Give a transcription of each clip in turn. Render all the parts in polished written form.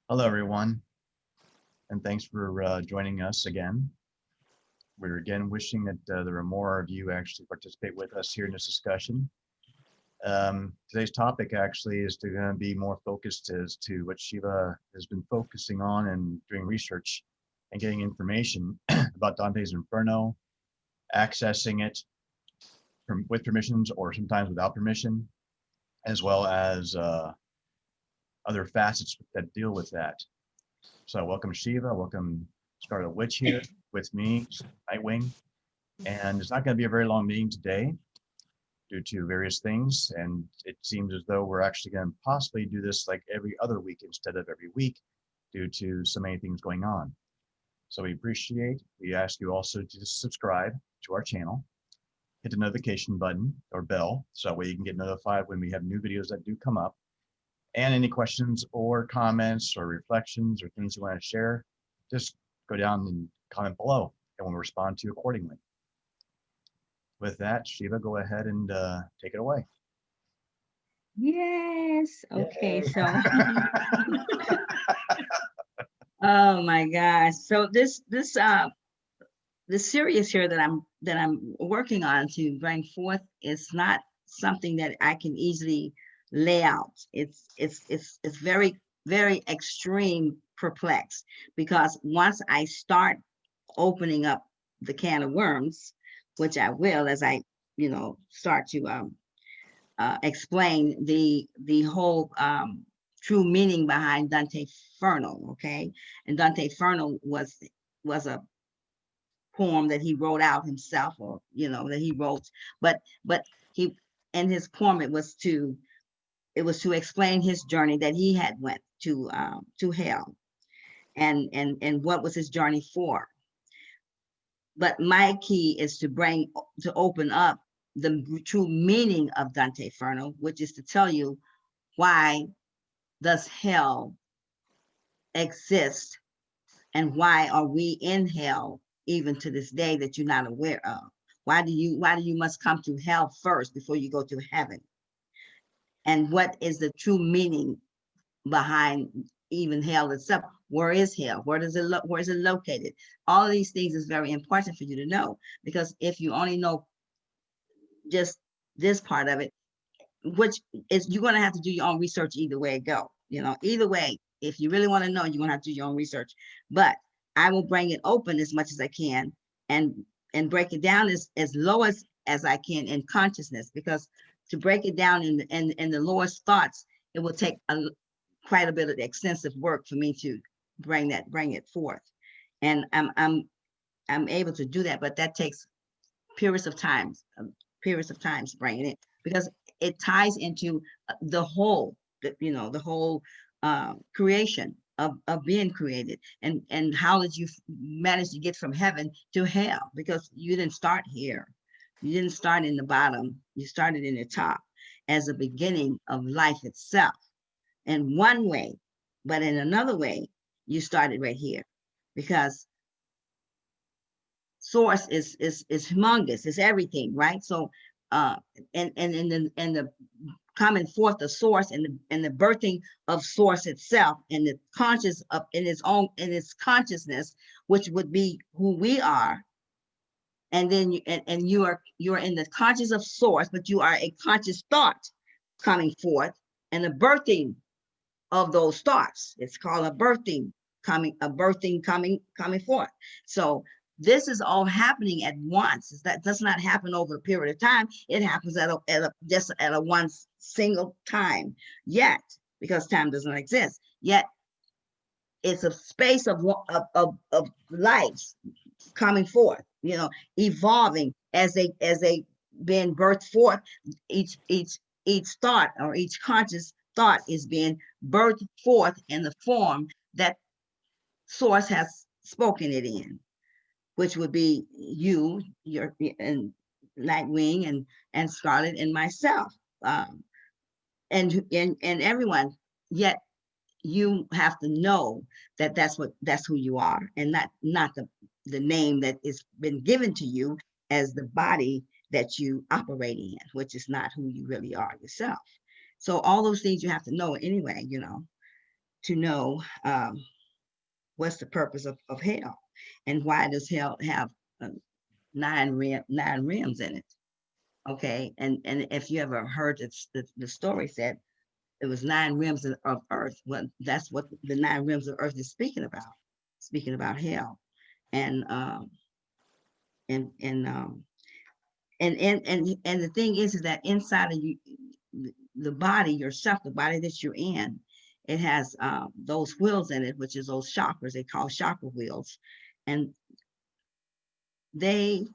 Hello, everyone, and thanks for joining us again. We're again wishing that there were more of you actually participate with us here in this discussion. Today's topic actually is going to be more focused as to what Shiva has been focusing on and doing research and getting information about Dante's Inferno, accessing it with permissions or sometimes without permission, as well as other facets that deal with that. So welcome Shiva, welcome Scarlet Witch here with me, Nightwing. And it's not going to be a very long meeting today due to various things. And it seems as though we're actually going to possibly do this like every other week instead of every week due to so many things going on. So we ask you also to subscribe to our channel, hit the notification button or bell, so that way you can get notified when we have new videos that do come up. And any questions or comments or reflections or things you want to share, just go down and comment below and we'll respond to you accordingly. With that, Shiva, go ahead and take it away. Yes. Okay. So, oh my gosh. So the series here that I'm working on to bring forth is not something that I can easily lay out. It's very extreme perplexed, because once I start opening up the can of worms, which I will as I start to explain the whole true meaning behind Dante Inferno. Okay, and Dante Inferno was a poem that he wrote out himself, or that he wrote, but he in his poem it was to explain his journey that he had went to hell, and what was his journey for. But my key is to open up the true meaning of Dante Inferno, which is to tell you, why does hell exist, and why are we in hell even to this day that you're not aware of? Why do you must come to hell first before you go to heaven? And what is the true meaning behind even hell itself? Where is hell? Where is it located? All of these things is very important for you to know, because if you only know just this part of it, which is, you're going to have to do your own research either way it go. Either way, if you really want to know, you're going to have to do your own research. But I will bring it open as much as I can, and break it down as low as I can in consciousness, because to break it down in the lowest thoughts, it will take quite a bit of extensive work for me to bring it forth. And I'm able to do that, but that takes periods of times bringing it, because it ties into the whole, the whole creation of being created, and how did you manage to get from heaven to hell? Because you didn't start here, you didn't start in the bottom, you started in the top as a beginning of life itself in one way, but in another way you started right here, because source is humongous, it's everything, right? So and the coming forth the source, and the birthing of source itself, and the conscious of in its consciousness, which would be who we are. And then you're in the conscious of source, but you are a conscious thought coming forth, and the birthing of those thoughts, it's called a birthing coming forth. So this is all happening at once. That does not happen over a period of time. It happens just at a one single time. Yet, because time doesn't exist, yet it's a space of lives coming forth, evolving as they being birthed forth. Each thought, or each conscious thought, is being birthed forth in the form that source has spoken it in, which would be you, and Nightwing, and Scarlet, and myself, and everyone. Yet you have to know that that's who you are, and not the name that is been given to you as the body that you operate in, which is not who you really are yourself. So all those things you have to know anyway, to know what's the purpose of hell, and why does hell have uh, nine rims in it. Okay, and if you ever heard the story said it was nine rims of earth. Well, that's what the nine rims of earth is speaking about hell. And and and um and the thing is that inside of you, the body yourself, the body that you're in, it has those wheels in it, which is those chakras. They call chakra wheels, and they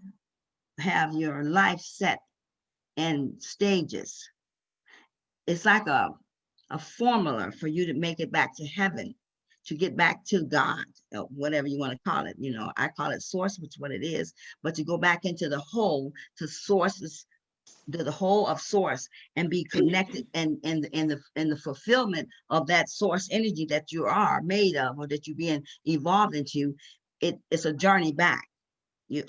have your life set in stages. It's like a formula for you to make it back to heaven, to get back to God, whatever you want to call it. You know, I call it source, which is what it is, but to go back into the whole, to sources, the whole of source, and be connected and in the fulfillment of that source energy that you are made of, or that you're being evolved into. It's a journey back.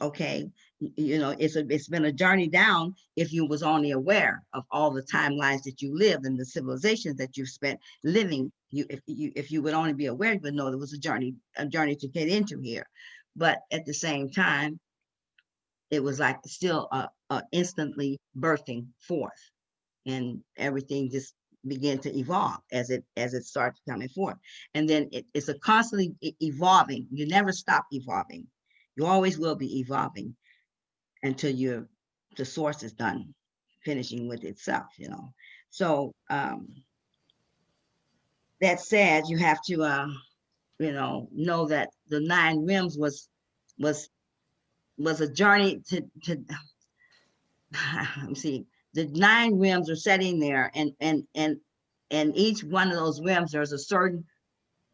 Okay, you know, it's been a journey down if you was only aware of all the timelines that you lived and the civilizations that you've spent living. If you would only be aware, you would know there was a journey to get into here. But at the same time, it was like still instantly birthing forth, and everything just began to evolve as it started coming forth. And then it's a constantly evolving. You never stop evolving. You always will be evolving until the source is done finishing with itself, you know. So that said, you have to know that the nine rims was a journey to let me see, the nine rims are sitting there, and each one of those rims, there's a certain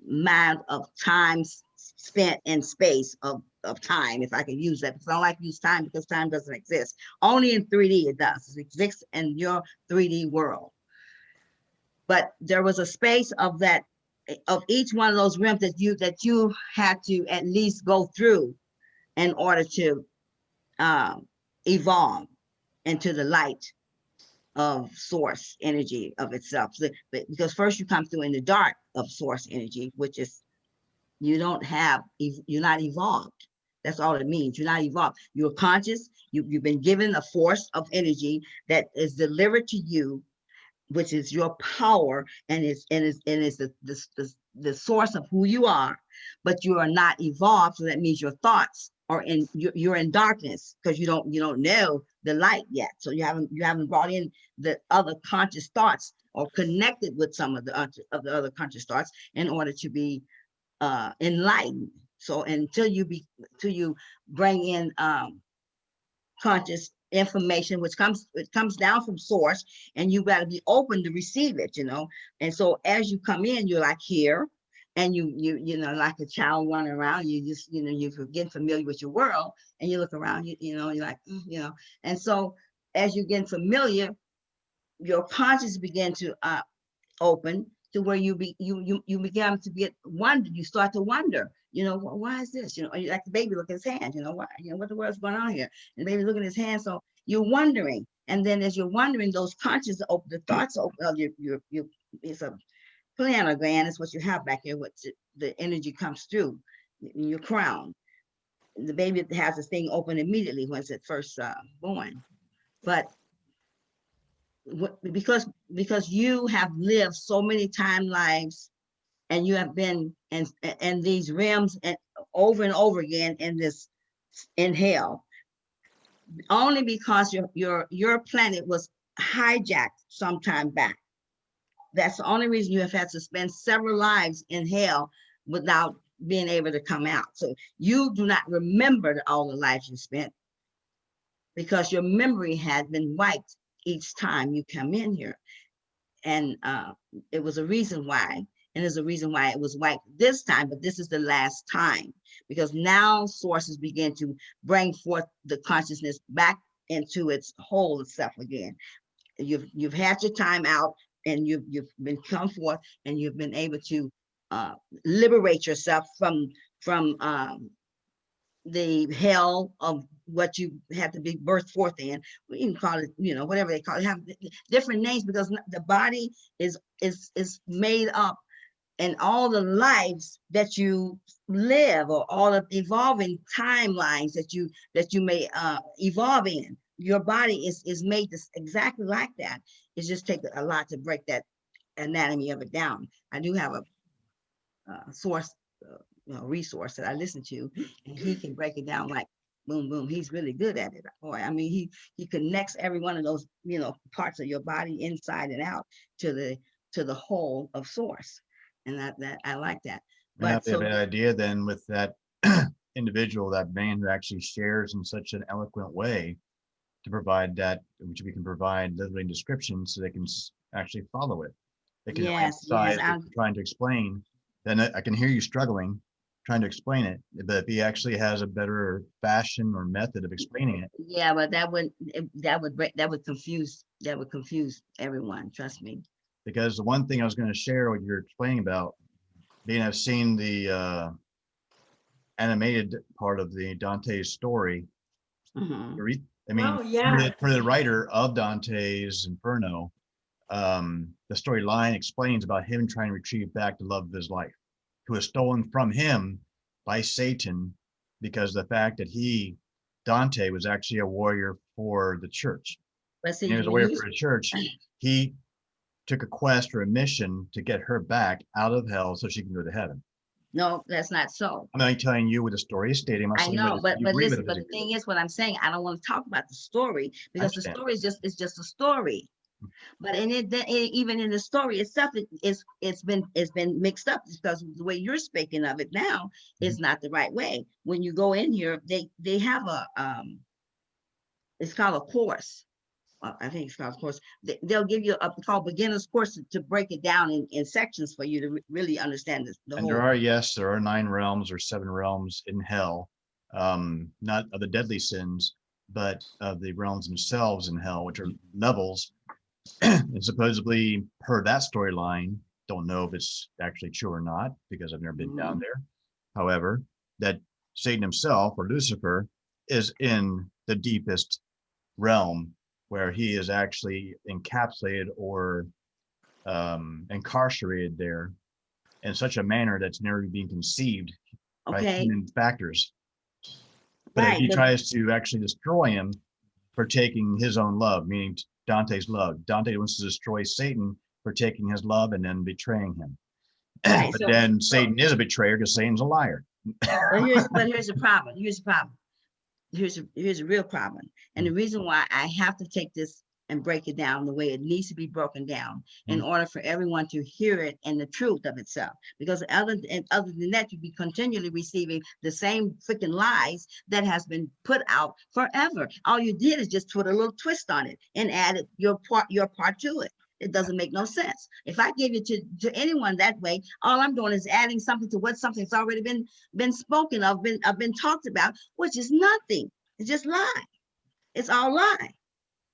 amount of time spent in space of time, if I can use that, because I don't like to use time because time doesn't exist. Only in 3D it does. It exists in your 3D world. But there was a space of that, of each one of those rims that you had to at least go through in order to evolve into the light of source energy of itself. So, because first you come through in the dark of source energy, which is you're not evolved. That's all it means. You're not evolved. You're conscious. You've been given a force of energy that is delivered to you, which is your power, and it's the source of who you are. But you are not evolved, so that means your thoughts are you're in darkness, because you don't know the light yet. So you haven't brought in the other conscious thoughts or connected with some of the other conscious thoughts in order to be enlightened. So until you bring in conscious information, which comes down from source, and you got to be open to receive it, you know. And so as you come in, you're like here, and you know, like a child running around, you just, you know, you're getting familiar with your world, and you look around, you know, you're like, you know. And so as you get familiar, your conscious begin to open to where you begin to get wonder. You start to wonder, you know, why is this? You know, like the baby look at his hand, you know, why, you know, what the world's going on here? And the baby looking at his hand, so you're wondering. And then as you're wondering, those conscious open, the thoughts open, it's a piano gland, is what you have back here, what the energy comes through in your crown. The baby has this thing open immediately once it first born. But because you have lived so many lives, and you have been in these realms and over again in hell, only because your planet was hijacked some time back. That's the only reason you have had to spend several lives in hell without being able to come out. So you do not remember all the lives you spent, because your memory had been wiped each time you come in here. And it was a reason why, and there's a reason why it was wiped this time, but this is the last time, because now sources begin to bring forth the consciousness back into its whole self again. You've had your time out, and you've been come forth, and you've been able to liberate yourself from the hell of what you have to be birthed forth in. We can call it, you know, whatever they call it, have different names, because the body is made up and all the lives that you live, or all the evolving timelines that you may evolve in. Your body is made this exactly like that. It just takes a lot to break that anatomy of it down. I do have a source, resource that I listen to, and he can break it down like boom, boom. He's really good at it. Boy, I mean, he connects every one of those, parts of your body inside and out to the whole of source, and that I like that. I have But so an idea then with that individual, that man who actually shares in such an eloquent way to provide that, which we can provide literally descriptions so they can actually follow it. They can yes, emphasize what you're trying to explain. Then I can hear you struggling trying to explain it, but if he actually has a better fashion or method of explaining it. yeah, but that would confuse everyone. Trust me. Because the one thing I was going to share what you're explaining about, being I've seen the animated part of the Dante's story. Mhm. I mean, Oh, yeah. for the writer of Dante's Inferno, the storyline explains about him trying to retrieve back the love of his life, who was stolen from him by Satan, because the fact that Dante was actually a warrior for the church. But see, And he was a warrior for the church. He took a quest or a mission to get her back out of hell so she can go to heaven. no, that's not so. I'm not telling you what the story is stating. I'm I know, but you agree with listen, it, but the thing is, what I'm saying, I don't want to talk about the story, because the story is just a story. But even in the story itself, it's been mixed up, because the way you're speaking of it now is not the right way. When you go in here, they have a it's called a course. I think it's called a course. They'll give you a called beginner's course to break it down in sections for you to really understand the And whole. there are 9 realms or 7 realms in hell, not of the deadly sins, but of the realms themselves in hell, which are levels. And supposedly, per that storyline, don't know if it's actually true or not because I've never been down there. However, that Satan himself, or Lucifer, is in the deepest realm, where he is actually encapsulated or incarcerated there in such a manner that's never been conceived by human factors. But if he tries to actually destroy him for taking his own love, meaning Dante's love, Dante wants to destroy Satan for taking his love and then betraying him. Right, But then Satan is a betrayer because Satan's a liar. But here's the problem. Here's a real problem. And the reason why I have to take this and break it down the way it needs to be broken down in order for everyone to hear it and the truth of itself. Because other than that, you'd be continually receiving the same freaking lies that has been put out forever. All you did is just put a little twist on it and added your part to it. It doesn't make no sense. If I give it to anyone that way, all I'm doing is adding something to what something's already been spoken of, been talked about, which is nothing. It's just lie. It's all lie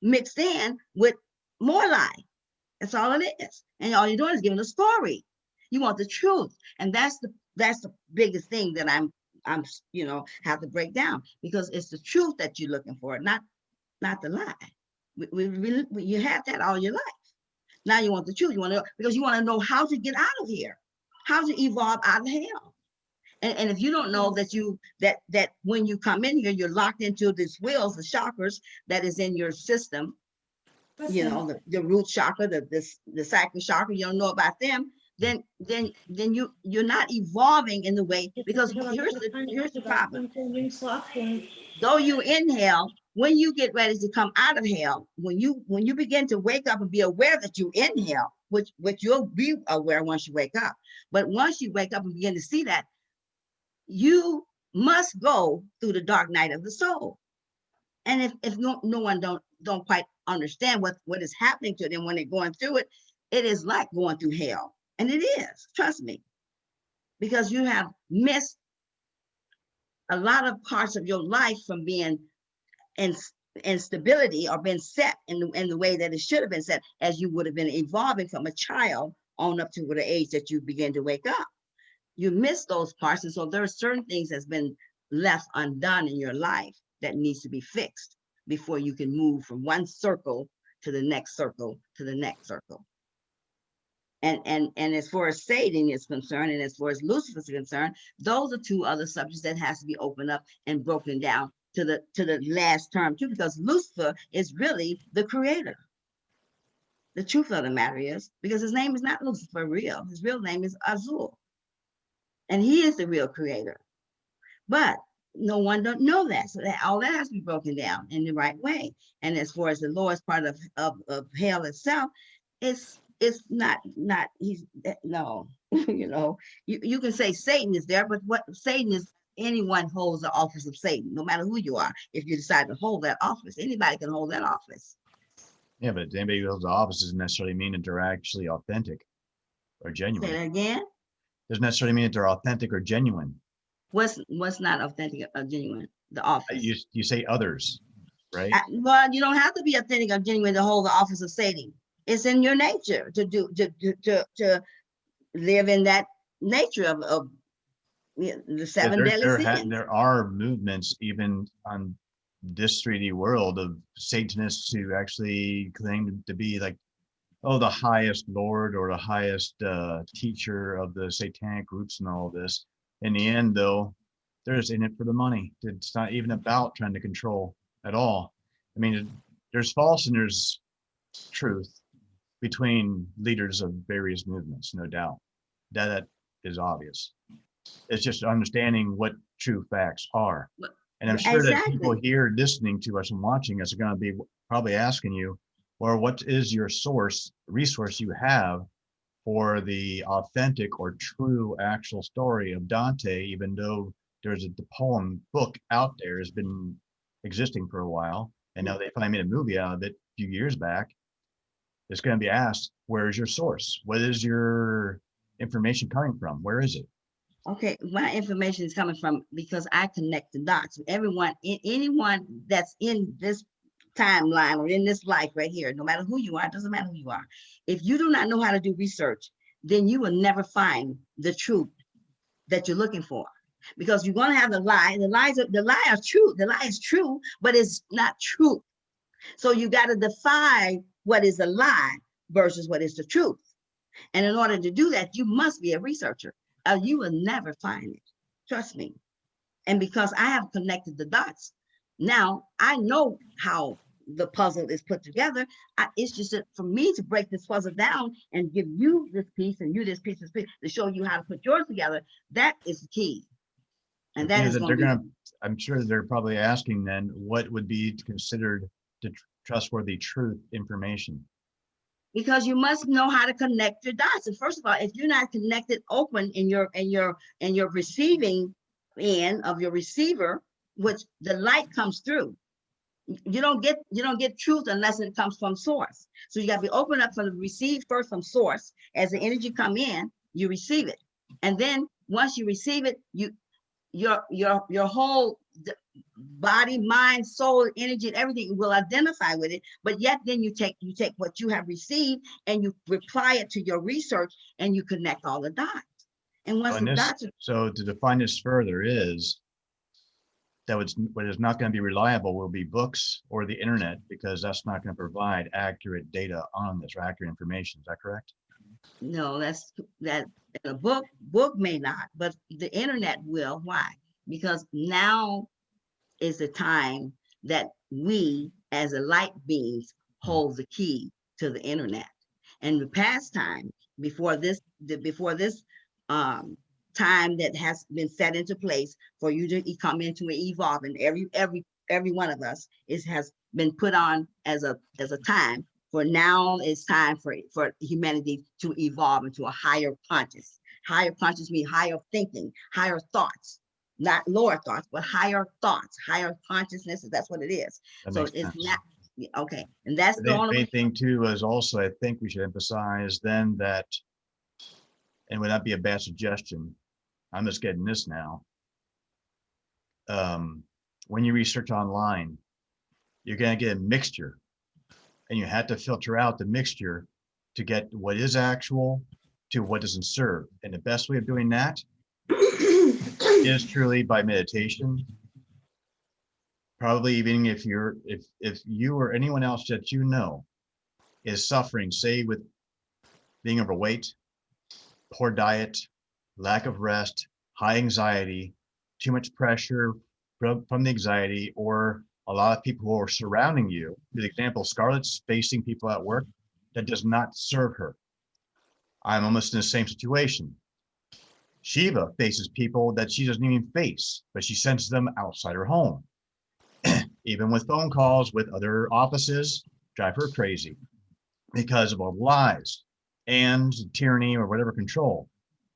mixed in with more lie. That's all it is. And all you're doing is giving a story. You want the truth, and that's the biggest thing that I'm have to break down, because it's the truth that you're looking for, not the lie. You have that all your life. Now you want the truth. You want to, because you want to know how to get out of here, how to evolve out of hell. And if you don't know that when you come in here, you're locked into these wheels, the chakras that is in your system, the root chakra, the sacral chakra, you don't know about them, then you're not evolving in the way, because here's the problem. Though you inhale, when you get ready to come out of hell, when you begin to wake up and be aware that you inhale, which you'll be aware once you wake up. But once you wake up and begin to see that, you must go through the dark night of the soul. And if no one don't quite understand what is happening to them when they're going through it, it is like going through hell. And it is, trust me, because you have missed a lot of parts of your life from being in stability, or been set in the way that it should have been set, as you would have been evolving from a child on up to the age that you begin to wake up. You miss those parts, and so there are certain things that's been left undone in your life that needs to be fixed before you can move from one circle to the next circle to the next circle. And as far as Satan is concerned, and as far as Lucifer is concerned, those are two other subjects that has to be opened up and broken down to the last term too, because Lucifer is really the creator. The truth of the matter is, because his name is not Lucifer real, his real name is Azul, and he is the real creator. But no one don't know that, so that all that has to be broken down in the right way. And as far as the lowest part of hell itself, it's not he's no you can say Satan is there, but what Satan is, anyone holds the office of Satan, no matter who you are. If you decide to hold that office, anybody can hold that office. Yeah, but anybody who holds the office doesn't necessarily mean that they're actually authentic or genuine. Say that again. Doesn't necessarily mean that they're authentic or genuine. What's not authentic or genuine? The office. You say others, right? Well, you don't have to be authentic or genuine to hold the office of Satan. It's in your nature to live in that nature of the seven deadly sins. There are movements even on this 3D world of Satanists who actually claim to be like, oh, the highest lord or the highest teacher of the satanic groups and all this. In the end, though, they're just in it for the money. It's not even about trying to control at all. I mean, there's false and there's truth between leaders of various movements, no doubt. That is obvious. It's just understanding what true facts are. And I'm sure that people here listening to us and watching us are going to be probably asking you, or what is your resource you have for the authentic or true actual story of Dante, even though there's the poem book out there has been existing for a while, and now they finally made a movie out of it a few years back. It's going to be asked, where is your source? What is your information coming from? Where is it? Okay, my information is coming from, because I connect the dots. Anyone that's in this timeline or in this life right here, no matter who you are, it doesn't matter who you are. If you do not know how to do research, then you will never find the truth that you're looking for, because you're going to have the lie. The lie are true. The lie is true, but it's not true. So you got to define what is a lie versus what is the truth. And in order to do that, you must be a researcher. You will never find it. Trust me. And because I have connected the dots, now I know how the puzzle is put together. It's just for me to break this puzzle down and give you this piece and you this piece to show you how to put yours together. That is the key. And that is going to be. I'm sure they're probably asking then, what would be considered the trustworthy truth information? Because you must know how to connect your dots. And first of all, if you're not connected open in your receiving end of your receiver, which the light comes through, you don't get truth unless it comes from source. So you got to be open up for the receive first from source. As the energy come in, you receive it, and then once you receive it, your whole body, mind, soul, energy, and everything will identify with it. But yet then you take what you have received and you apply it to your research and you connect all the dots. And once the dots are. So to define this further is that what is not going to be reliable will be books or the internet, because that's not going to provide accurate data on this or accurate information. Is that correct? No, that a book may not, but the internet will. Why? Because now is the time that we as a light beings hold the key to the internet. And the past time before this time that has been set into place for you to come into and evolve, and every one of us has been put on as a time. For now, it's time for humanity to evolve into a higher conscious. Higher conscious means higher thinking, higher thoughts, not lower thoughts, but higher thoughts, higher consciousness. That's what it is. So it's not okay. And that's the only main thing too is also, I think we should emphasize then that, and would not be a bad suggestion, I'm just getting this now. When you research online, you're going to get a mixture, and you have to filter out the mixture to get what is actual to what doesn't serve. And the best way of doing that is truly by meditation. Probably even if you or anyone else that you know is suffering, say with being overweight, poor diet, lack of rest, high anxiety, too much pressure from the anxiety, or a lot of people who are surrounding you. For example, Scarlett's facing people at work that does not serve her. I'm almost in the same situation. Shiva faces people that she doesn't even face, but she sends them outside her home. Even with phone calls with other offices, drive her crazy because of all the lies and tyranny or whatever control.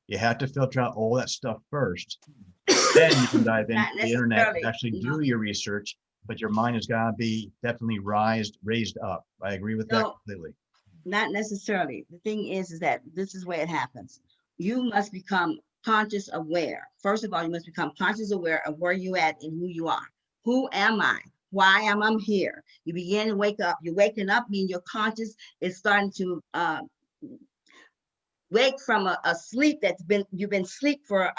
You have to filter out all that stuff first. Then you can dive into Not the internet and necessarily, actually you know. do your research, but your mind has got to be definitely raised up. I agree with that No, completely. not necessarily. The thing is that this is where it happens. You must become conscious aware. First of all, you must become conscious aware of where you at and who you are. Who am I? Why am I here? You begin to wake up. You're waking up, meaning your conscious is starting to wake from a sleep that's been, you've been asleep for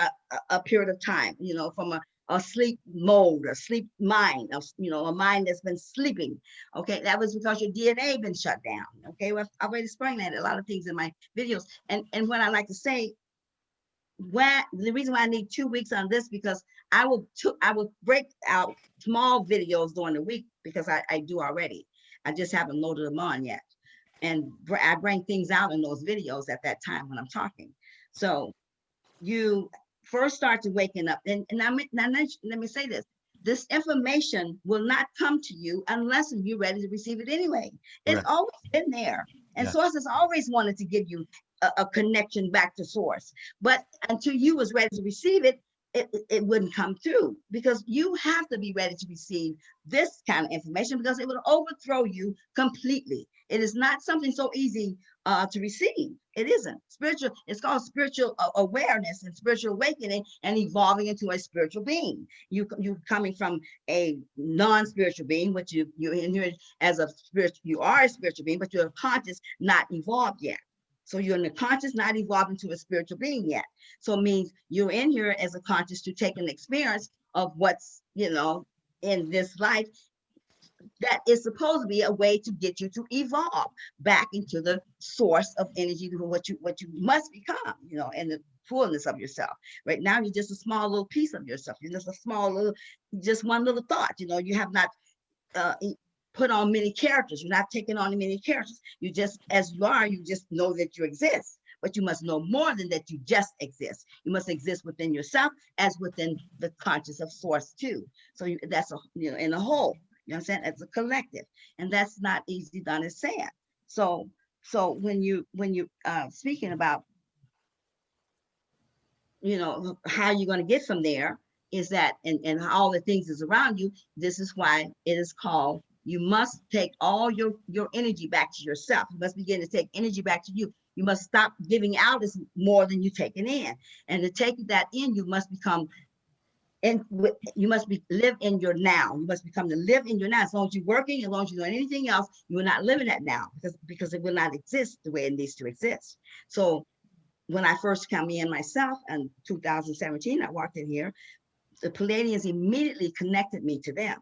a period of time, you know, from a sleep mode, a sleep mind, you know, a mind that's been sleeping. Okay, that was because your DNA been shut down. Okay, well, I've already explained that a lot of things in my videos. And what I like to say, the reason why I need 2 weeks on this, because I will break out small videos during the week, because I do already. I just haven't loaded them on yet. And I bring things out in those videos at that time when I'm talking. So you first start to waking up. And now let me say this. This information will not come to you unless you're ready to receive it anyway. It's Correct. always been there. And Yes. source has always wanted to give you a connection back to source. But until you was ready to receive it, it wouldn't come through, because you have to be ready to receive this kind of information, because it will overthrow you completely. It is not something so easy to receive. It isn't. Spiritual, it's called spiritual awareness and spiritual awakening and evolving into a spiritual being. You coming from a non-spiritual being, which you in here as a spiritual, you are a spiritual being, but you're conscious, not evolved yet. So you're in the conscious, not evolved into a spiritual being yet. So it means you're in here as a conscious to take an experience of what's, you know, in this life that is supposed to be a way to get you to evolve back into the source of energy, what you must become, you know, and the fullness of yourself. Right now, you're just a small little piece of yourself. You're just a small little, just one little thought. You know, you have not put on many characters. You're not taking on many characters. You just, as you are, you just know that you exist. But you must know more than that you just exist. You must exist within yourself as within the conscious of source too. So that's a, you know, in a whole. You know what I'm saying? As a collective, and that's not easy done as said. So when you speaking about, you know, how you're going to get from there, is that and all the things is around you. This is why it is called, you must take all your energy back to yourself. You must begin to take energy back to you. You must stop giving out as more than you're taking in, and to take that in, you must become, and you must live in your now. You must become to live in your now. As long as you're working, as long as you're doing anything else, you are not living that now, because it will not exist the way it needs to exist. So when I first came in myself in 2017, I walked in here, the Palladians immediately connected me to them.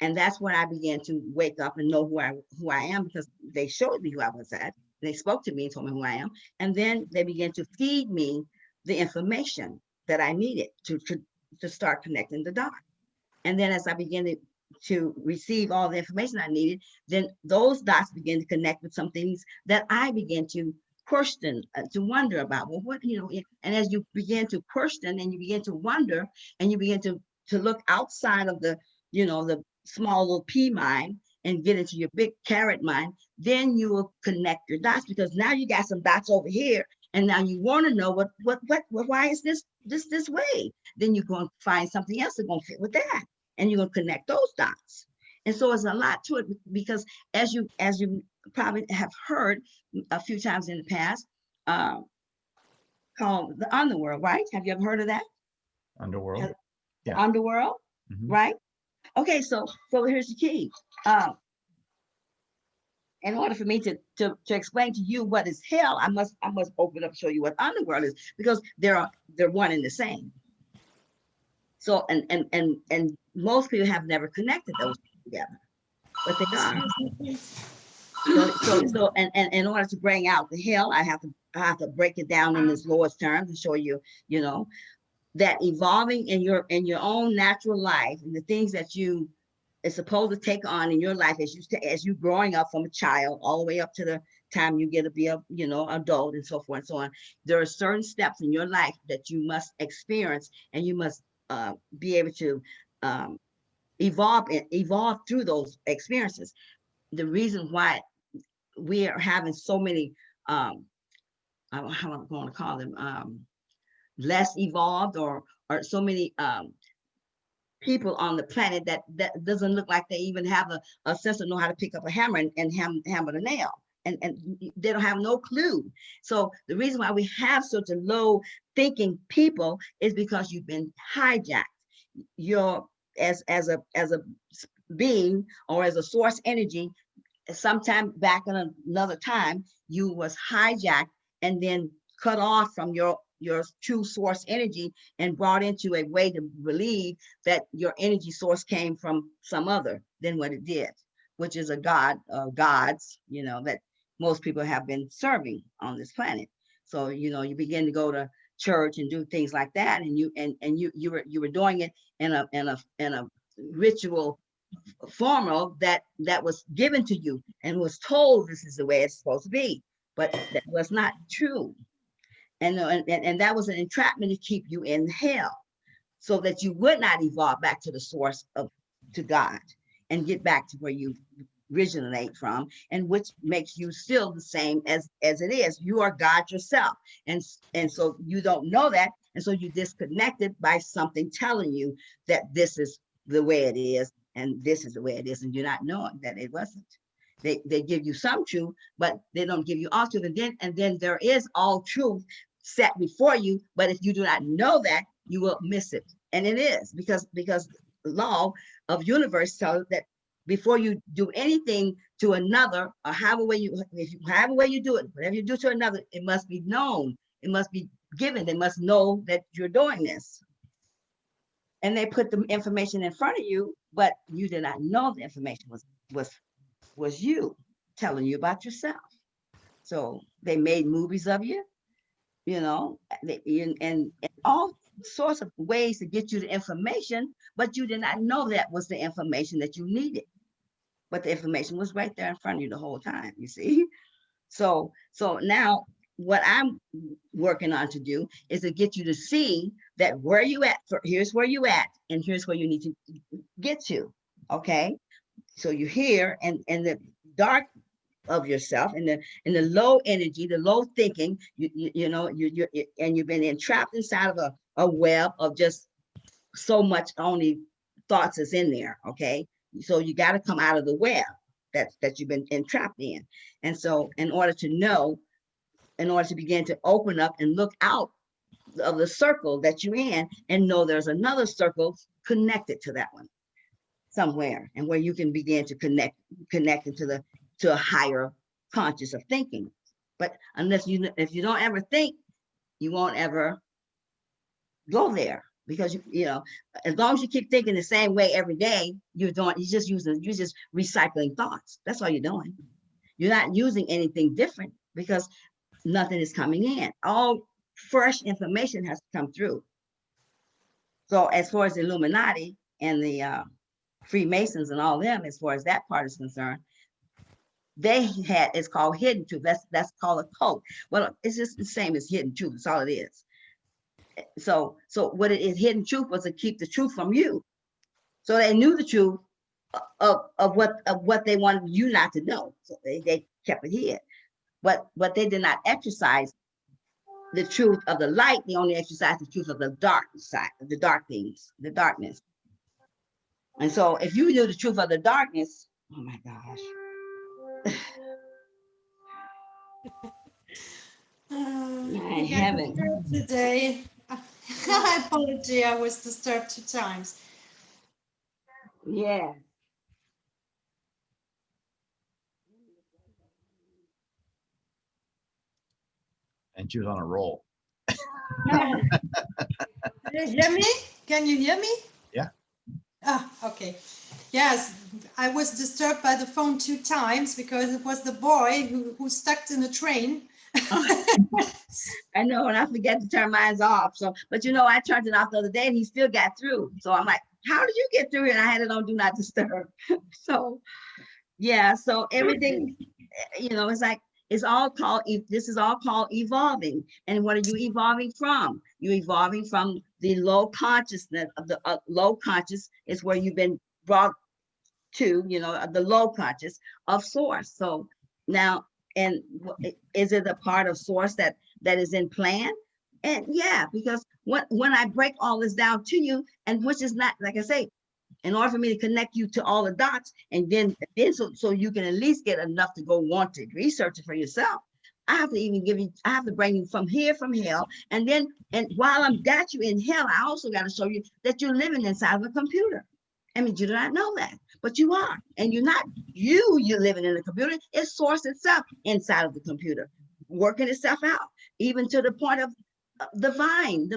And that's when I began to wake up and know who I am, because they showed me who I was at. They spoke to me and told me who I am. And then they began to feed me the information that I needed to start connecting the dots. And then as I began to receive all the information I needed, then those dots began to connect with some things that I began to question, to wonder about. Well, what, you know, and as you begin to question and you begin to wonder and you begin to look outside of the, you know, the small little pea mind and get into your big carrot mind, then you will connect your dots, because now you got some dots over here. And now you want to know why is this way? Then you're going to find something else that's going to fit with that, and you're going to connect those dots. And so it's a lot to it, because as you probably have heard a few times in the past, called the underworld, right? Have you ever heard of that? Underworld. The Yeah. underworld, right? Okay, so here's the key. In order for me to explain to you what is hell, I must open up, show you what underworld is, because they're one and the same. So and most people have never connected those together, but they are. So and in order to bring out the hell, I have to I have to break it down in its lowest terms to show you, you know, that evolving in your own natural life and the things that you is supposed to take on in your life as you growing up from a child all the way up to the time you get to be a, you know, adult and so forth and so on. There are certain steps in your life that you must experience, and you must be able to evolve through those experiences. The reason why we are having so many how I'm going to call them less evolved, or so many people on the planet that doesn't look like they even have a sense of know how to pick up a hammer and hammer the nail, and they don't have no clue. So the reason why we have such a low thinking people is because you've been hijacked. You're as a being, or as a source energy, sometime back in another time, you was hijacked and then cut off from your true source energy and brought into a way to believe that your energy source came from some other than what it did, which is a god, gods, you know, that most people have been serving on this planet. So, you know, you begin to go to church and do things like that, and you were doing it in a ritual formal that was given to you and was told this is the way it's supposed to be, but that was not true. And that was an entrapment to keep you in hell, so that you would not evolve back to the source of to God and get back to where you originate from, and which makes you still the same as it is. You are God yourself, and so you don't know that, and so you disconnected by something telling you that this is the way it is, and this is the way it is, and you're not knowing that it wasn't. They give you some truth, but they don't give you all truth, and then there is all truth set before you, but if you do not know that, you will miss it. And it is because the law of universe tells that before you do anything to another, or however way you do it, whatever you do to another, it must be known, it must be given, they must know that you're doing this. And they put the information in front of you, but you did not know the information was you telling you about yourself. So they made movies of you, you know, and all sorts of ways to get you the information, but you did not know that was the information that you needed. But the information was right there in front of you the whole time, you see? So now what I'm working on to do is to get you to see that where you at, here's where you at, and here's where you need to get to, okay? So you're here, and the dark of yourself, and the low energy, the low thinking, you know, and you've been entrapped inside of a web of just so much only thoughts is in there, okay? So you got to come out of the web that you've been entrapped in. And so in order to begin to open up and look out of the circle that you're in, and know there's another circle connected to that one somewhere, and where you can begin to connect to a higher conscious of thinking. But if you don't ever think, you won't ever go there, because you know, as long as you keep thinking the same way every day, you're just recycling thoughts. That's all you're doing. You're not using anything different, because nothing is coming in. All fresh information has to come through. So as far as the Illuminati and the Freemasons and all them, as far as that part is concerned, it's called hidden truth. That's called a cult. Well, it's just the same as hidden truth. That's all it is. So what it is, hidden truth was to keep the truth from you. So they knew the truth of what they wanted you not to know. So they kept it hid. But they did not exercise the truth of the light. They only exercised the truth of the dark side, the dark things, the darkness. And so if you knew the truth of the darkness, oh my gosh. I haven't. Today, I apologize. I was disturbed 2 times. Yeah. And she was on a roll. Can you hear me? Can you hear me? Yeah. Ah, okay. Yes, I was disturbed by the phone 2 times because it was the boy who stuck in the train I know, and I forget to turn mine off. So, but you know, I turned it off the other day and he still got through. So I'm like, how did you get through it? And I had it on do not disturb. So yeah, so everything, you know, it's like, it's all called, this is all called evolving. And what are you evolving from? You're evolving from the low consciousness of the low conscious is where you've been brought to, you know, the low conscious of source. So now, and is it a part of source that is in plan? And yeah, because when I break all this down to you, and which is not, like I say, in order for me to connect you to all the dots, and then so you can at least get enough to go want to research it for yourself, I have to even give you, I have to bring you from hell, and then, and while I'm got you in hell, I also got to show you that you're living inside of a computer. I mean, you do not know that, but you are, and you're not you're living in a computer. It's source itself inside of the computer, working itself out, even to the point of divine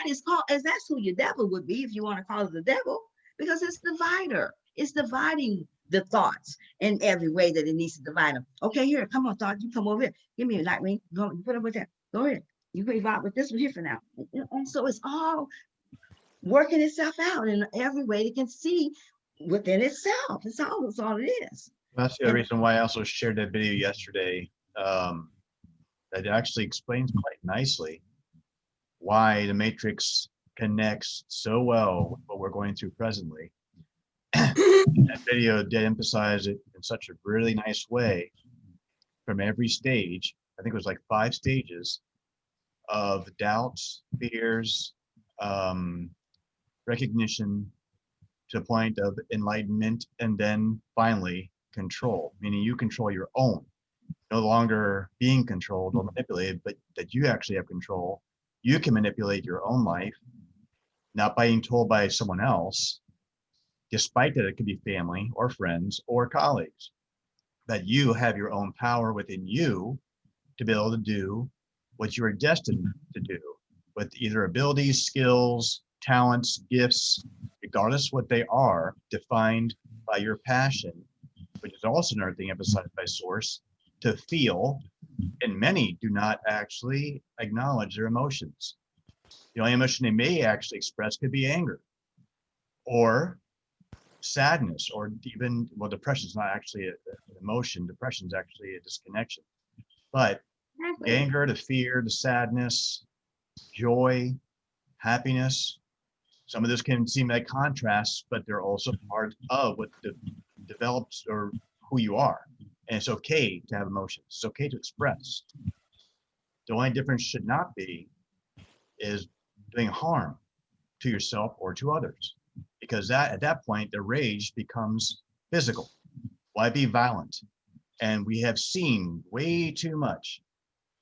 is called, as that's who your devil would be, if you want to call it the devil, because it's divider. It's dividing the thoughts in every way that it needs to divide them. Okay, here, come on, thought, you come over here. Give me a Nightwing. Go, put it with that. Go ahead. You can vibe with this one here for now. And so it's all working itself out in every way it can see within itself. That's all it is. That's the other reason why I also shared that video yesterday. That actually explains quite nicely why the Matrix connects so well with what we're going through presently. That video did emphasize it in such a really nice way from every stage. I think it was like 5 stages of doubts, fears, recognition, to a point of enlightenment, and then finally control, meaning you control your own, no longer being controlled or manipulated, but that you actually have control. You can manipulate your own life, not being told by someone else, despite that it could be family or friends or colleagues, that you have your own power within you to be able to do what you are destined to do with either abilities, skills, talents, gifts, regardless what they are, defined by your passion, which is also another thing emphasized by Source, to feel. And many do not actually acknowledge their emotions. The only emotion they may actually express could be anger or sadness, or even, well, depression is not actually an emotion. Depression is actually a disconnection. But the anger, the fear, the sadness, joy, happiness, some of this can seem like contrasts, but they're also part of what develops or who you are. And it's okay to have emotions. It's okay to express. The only difference should not be is doing harm to yourself or to others, because that at that point the rage becomes physical. Why be violent? And we have seen way too much.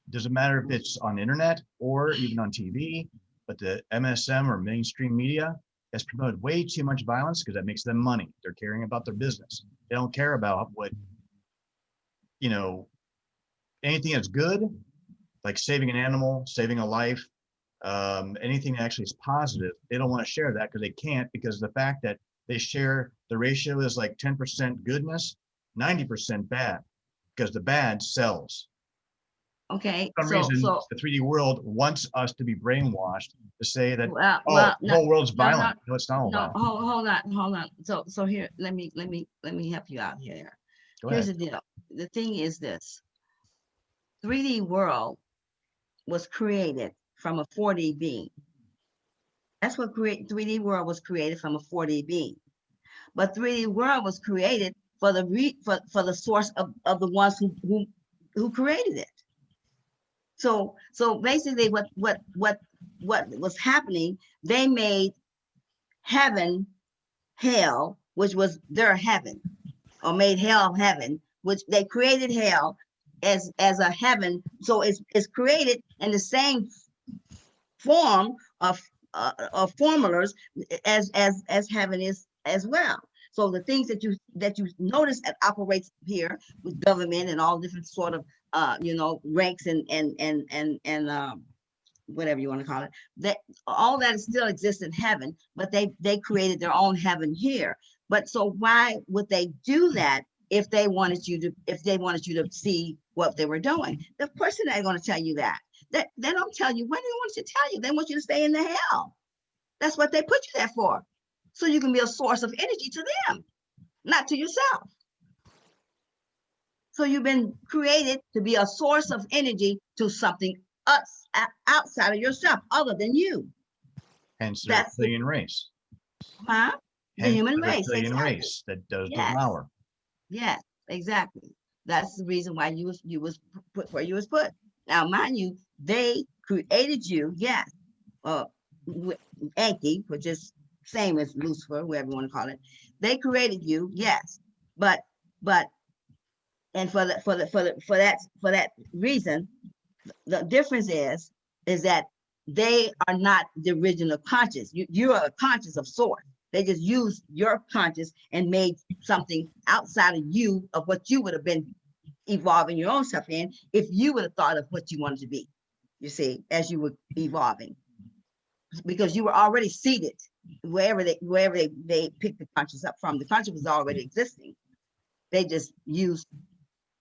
Doesn't matter if it's on the internet or even on TV, but the MSM or mainstream media has promoted way too much violence because that makes them money. They're caring about their business. They don't care about what, you know, anything that's good, like saving an animal, saving a life, anything that actually is positive. They don't want to share that because they can't, because the fact that they share, the ratio is like 10% goodness, 90% bad, because the bad sells. Okay, For some reason, the 3D world wants us to be brainwashed to say that, the whole world's violent. No, it's not all violent. Hold on. So here, let me help you out here. Here's the deal. The thing is this: 3D world was created from a 4D being. That's what 3D world was created from, a 4D being. But 3D world was created for the source of the ones who created it. So basically what was happening, they made heaven hell, which was their heaven, or made hell heaven, which they created hell as a heaven. So it's created in the same form of formulas as heaven is as well. So the things that you notice that operates here with government and all different sort of ranks and whatever you want to call it, that all that still exists in heaven, but they created their own heaven here. But so why would they do that if they wanted you to see what they were doing. The person ain't going to tell you that. They don't tell you. What do they want you to tell you? They want you to stay in the hell. That's what they put you there for. So you can be a source of energy to them, not to yourself. So you've been created to be a source of energy to something outside of yourself, other than you. Hence the That's reptilian race. huh? The Hence human the race. reptilian Exactly. race that does Yes. devour. Yes, exactly. That's the reason why you was put where you was put. Now, mind you, they created you, yes. Enki, which is same as Lucifer, whoever you want to call it. They created you, yes. But and for that reason, the difference is that they are not the original conscious. You are a conscious of source. They just used your conscious and made something outside of you of what you would have been evolving your own self in if you would have thought of what you wanted to be, you see, as you were evolving. Because you were already seated wherever they picked the conscious up from. The conscious was already existing. They just used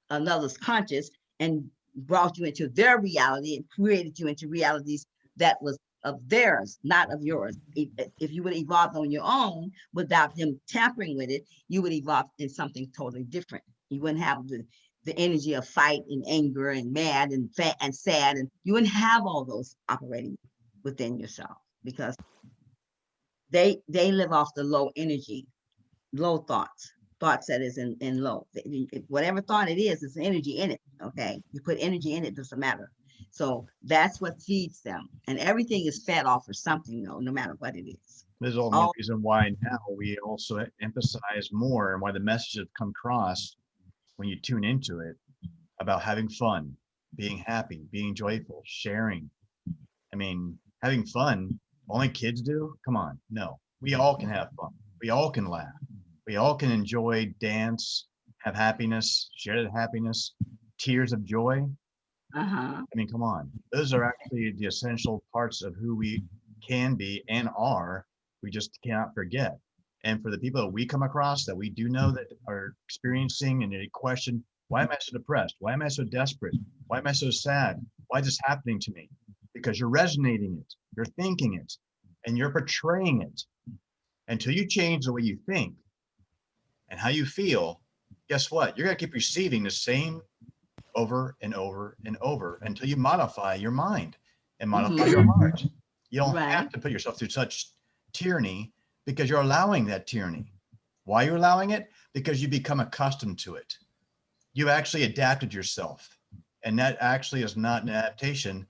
another's conscious and brought you into their reality and created you into realities that was of theirs, not of yours. If you would evolve on your own without them tampering with it, you would evolve in something totally different. You wouldn't have the energy of fight and anger and mad and fat and sad, and you wouldn't have all those operating within yourself, because they live off the low energy, low thoughts that is in low. Whatever thought it is energy in it. Okay, you put energy in it, doesn't matter. So that's what feeds them, and everything is fed off of something, though, no matter what it is. There's all the reason why now we also emphasize more, and why the messages come across when you tune into it, about having fun, being happy, being joyful, sharing. I mean, having fun, only kids do? Come on, no. We all can have fun. We all can laugh. We all can enjoy, dance, have happiness, share that happiness, tears of joy. I mean, come on. Those are actually the essential parts of who we can be and are. We just cannot forget. And for the people that we come across that we do know that are experiencing and they question, why am I so depressed? Why am I so desperate? Why am I so sad? Why is this happening to me? Because you're resonating it, you're thinking it, and you're portraying it. Until you change the way you think and how you feel, guess what? You're going to keep receiving the same over and over and over until you modify your mind and modify your heart. You don't have to put yourself through such tyranny, because you're allowing that tyranny. Why you're allowing it? Because you become accustomed to it. You actually adapted yourself, and that actually is not an adaptation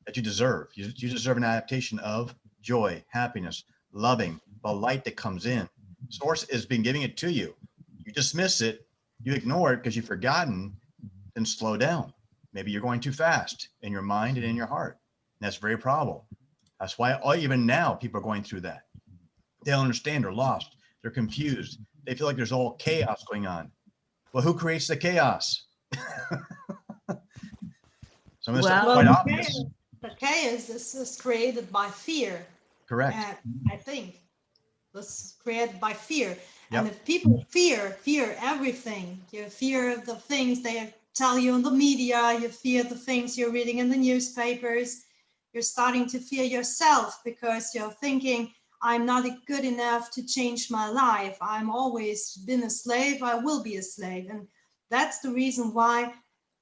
that you deserve. You deserve an adaptation of joy, happiness, loving, the light that comes in. Source has been giving it to you. You dismiss it, you ignore it because you've forgotten, then slow down. Maybe you're going too fast in your mind and in your heart. And that's very probable. That's why even now people are going through that. They don't understand, they're lost, they're confused. They feel like there's all chaos going on. Well, who creates the chaos? Some of this stuff is quite obvious. The chaos is created by fear. Correct. I think this is created by fear. Yep. And if people fear everything, you fear the things they tell you on the media, you fear the things you're reading in the newspapers, you're starting to fear yourself because you're thinking, I'm not good enough to change my life. I'm always been a slave. I will be a slave. And that's the reason why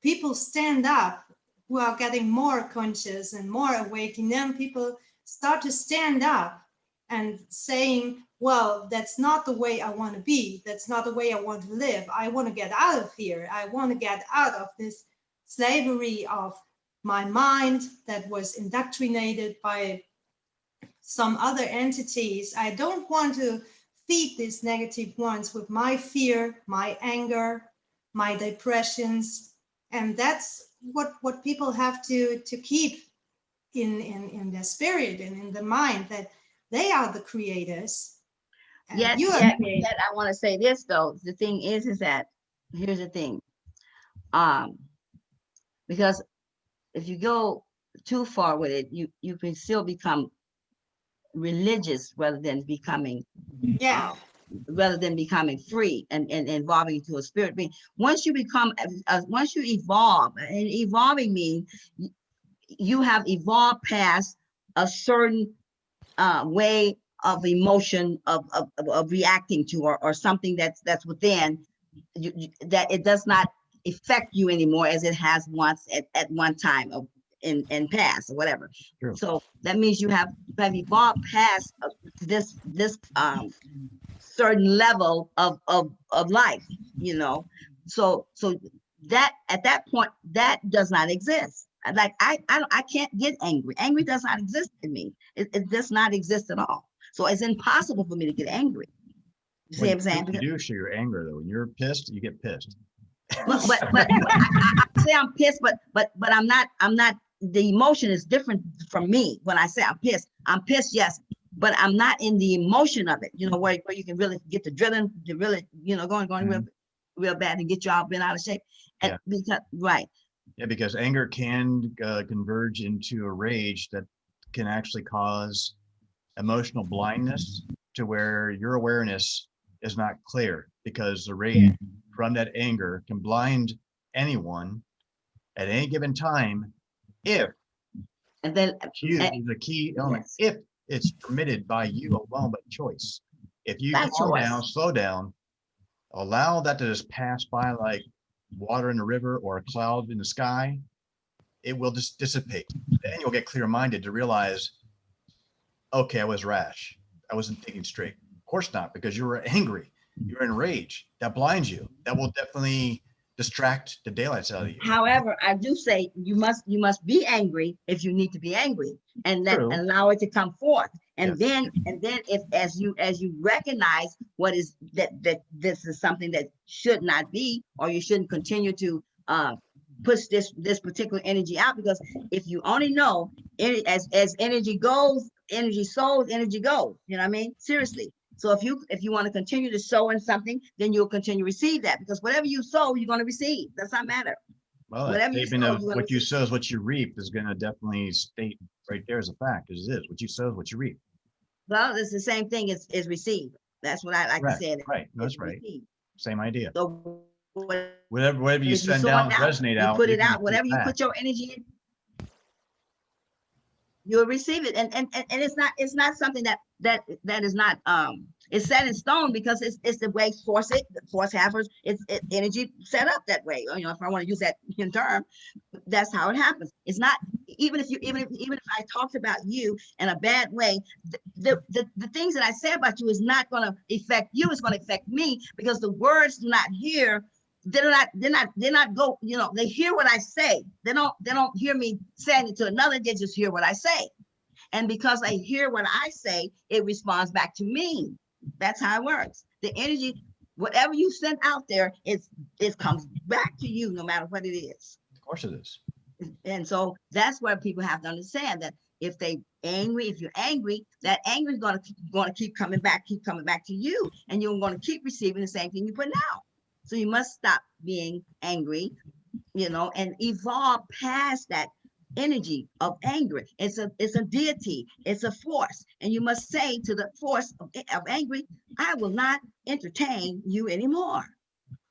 people stand up who are getting more conscious and more awake. And then people start to stand up and saying, well, that's not the way I want to be. That's not the way I want to live. I want to get out of here. I want to get out of this slavery of my mind that was indoctrinated by some other entities. I don't want to feed these negative ones with my fear, my anger, my depressions. And that's what people have to keep in their spirit and in the mind, that they are the creators. Yet I want to say this, though. The thing is that, here's the thing. Because if you go too far with it, you can still become religious rather than becoming rather than becoming free and evolving into a spirit being. Once you become, once you evolve, and evolving means you have evolved past a certain way of emotion of reacting to, or something that's within you, that it does not affect you anymore as it has once at one time of in past or whatever. True. So that means you have evolved past this certain level of life, you know. So that at that point that does not exist. Like I can't get angry. Angry does not exist in me. It does not exist at all. So it's impossible for me to get angry. You see what I'm saying? You do show your anger though. When you're pissed, you get pissed. But I say I'm pissed, but I'm not. The emotion is different from me. When I say I'm pissed, yes, but I'm not in the emotion of it. You know, where you can really get the drilling, to really, you know, going real bad and get you all bent out of shape. And because right. Yeah, because anger can converge into a rage that can actually cause emotional blindness to where your awareness is not clear, because the rage from that anger can blind anyone at any given time if, and then the key element, if it's permitted by you alone by choice. If you calm down, slow down, allow that to just pass by like water in a river or a cloud in the sky, it will just dissipate. Then you'll get clear-minded to realize, okay, I was rash. I wasn't thinking straight. Of course not, because you were angry. You're in rage. That blinds you. That will definitely distract the daylights out of you. However, I do say you must be angry if you need to be angry, and allow it to come forth. And then if as you recognize what is that this is something that should not be, or you shouldn't continue to push this particular energy out, because if you only know as energy goes, energy sows, energy goes. You know what I mean? Seriously. So if you want to continue to sow in something, then you'll continue to receive that, because whatever you sow, you're going to receive. Does not matter. Well, whatever you sow, what you sow is what you reap is going to definitely state right there as a fact, as it is. What you sow is what you reap. Well, it's the same thing as receive. That's what I like to say. Right. That's right. Receive. Same idea. So whatever you send down, resonate out. You put it out. Whatever you put your energy in, you'll receive it. And it's not something that is not it's set in stone, because it's the way force happens. It's energy set up that way. You know, if I want to use that term, that's how it happens. It's not, even if I talked about you in a bad way, the things that I say about you is not going to affect you. It's going to affect me, because the words do not hear. They're not go, you know, they hear what I say. They don't hear me saying it to another. They just hear what I say. And because they hear what I say, it responds back to me. That's how it works. The energy, whatever you send out there, it comes back to you, no matter what it is. Of course it is. And so that's where people have to understand that if you're angry, that anger is going to keep coming back to you, and you're going to keep receiving the same thing you put out. So you must stop being angry, you know, and evolve past that energy of anger. It's a deity, it's a force, and you must say to the force of angry, I will not entertain you anymore,